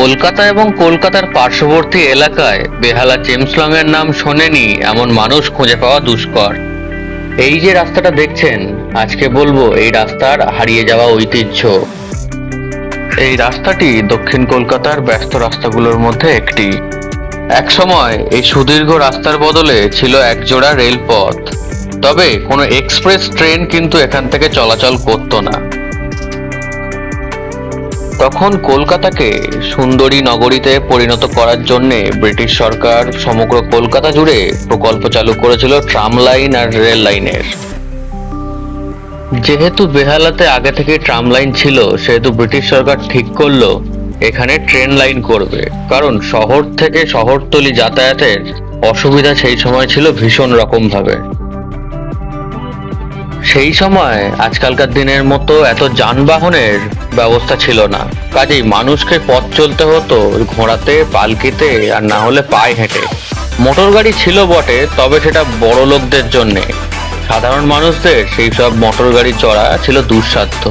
কলকাতা এবং কলকাতার পার্শ্ববর্তী এলাকায় বেহালা চেমসলং এর নাম শোনেনি এমন মানুষ খুঁজে পাওয়া দুষ্কর। এই যে রাস্তাটা দেখছেন, আজকে বলবো এই রাস্তার হারিয়ে যাওয়া ঐতিহ্য। এই রাস্তাটি দক্ষিণ কলকাতার ব্যস্ত রাস্তাগুলোর মধ্যে একটি। একসময় এই সুদীর্ঘ রাস্তার বদলে ছিল একজোড়া রেলপথ, তবে কোনো এক্সপ্রেস ট্রেন কিন্তু এখান থেকে চলাচল করতো না। তখন কলকাতাকে সুন্দরী নগরীতে পরিণত করার জন্য ব্রিটিশ সরকার সমগ্র কলকাতা জুড়ে প্রকল্প চালু করেছিল ট্রাম লাইন আর রেল লাইনের। যেহেতু বেহালাতে আগে থেকে ট্রাম লাইন ছিল, সেহেতু ব্রিটিশ সরকার ঠিক করলো এখানে ট্রেন লাইন করবে, কারণ শহর থেকে শহরতলি যাতায়াতের অসুবিধা সেই সময় ছিল ভীষণ রকম ভাবে। সেই সময় আজকালকার দিনের মতো এত যানবাহনের ব্যবস্থা ছিল না, কাজেই মানুষকে পথ চলতে হতো ঘোড়াতে, পালকিতে, আর না হলে পায়ে হেঁটে। মোটর গাড়ি ছিল বটে, তবে সেটা বড় লোকদের জন্যে। সাধারণ মানুষদের সেই সব মোটর গাড়ি চড়া ছিল দুঃসাধ্য।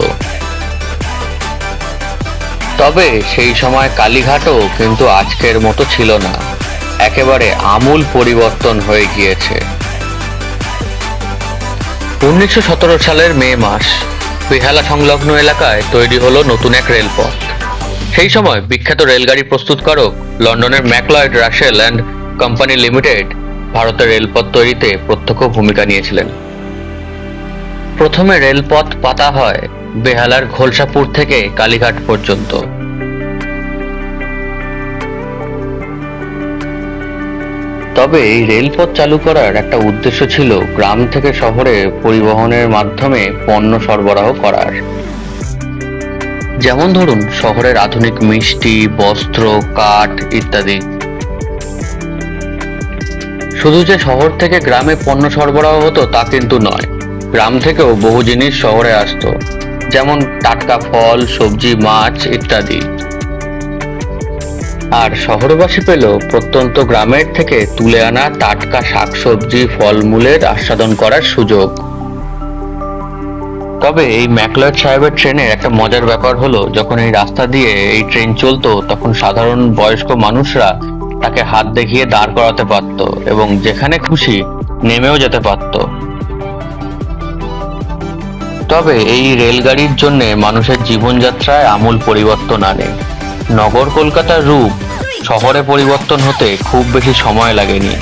তবে সেই সময় কালীঘাটও কিন্তু আজকের মতো ছিল না, একেবারে আমূল পরিবর্তন হয়ে গিয়েছে। 1917 সালের মে মাস বেহালা সংলগ্ন এলাকায় তৈরি হলো নতুন এক রেলপথ। সেই সময় বিখ্যাত রেলগাড়ি প্রস্তুতকারক লন্ডনের McLeod Russel and Company Limited ভারতের রেলপথ তৈরিতে প্রত্যক্ষ ভূমিকা নিয়েছিলেন। প্রথমে রেলপথ পাতা হয় বেহালার ঘোলসাপুর থেকে কালীঘাট পর্যন্ত। তবে এই রেলপথ চালু করার একটা উদ্দেশ্য ছিল গ্রাম থেকে শহরে পরিবহনের মাধ্যমে পণ্য সরবরাহ করার। যেমন ধরুন, শহরের আধুনিক মিষ্টি, বস্ত্র, কাঠ ইত্যাদি। শুধু যে শহর থেকে গ্রামে পণ্য সরবরাহ হতো তা কিন্তু নয়, গ্রাম থেকেও বহু জিনিস শহরে আসতো, যেমন টাটকা ফল, সবজি, মাছ ইত্যাদি। আর শহরবাসী পেল প্রত্যন্ত গ্রামের থেকে তুলে আনা টাটকা শাকসবজি, ফলমূলের আস্বাদন করার সুযোগ। তবে এই ম্যাকলয়েড সাহেবের ট্রেনের একটা মজার ব্যাপার হলো, যখন এই রাস্তা দিয়ে এই ট্রেন চলতো তখন সাধারণ বয়স্ক মানুষরা তাকে হাত দেখিয়ে দাঁড় করাতে পারত এবং যেখানে খুশি নেমেও যেতে পারত। তবে এই রেলগাড়ির জন্য মানুষের জীবনযাত্রায় আমূল পরিবর্তন আনে। নগর কলকাতার রূপ শহরে পরিবর্তন হতে খুব বেশি সময় লাগেনি।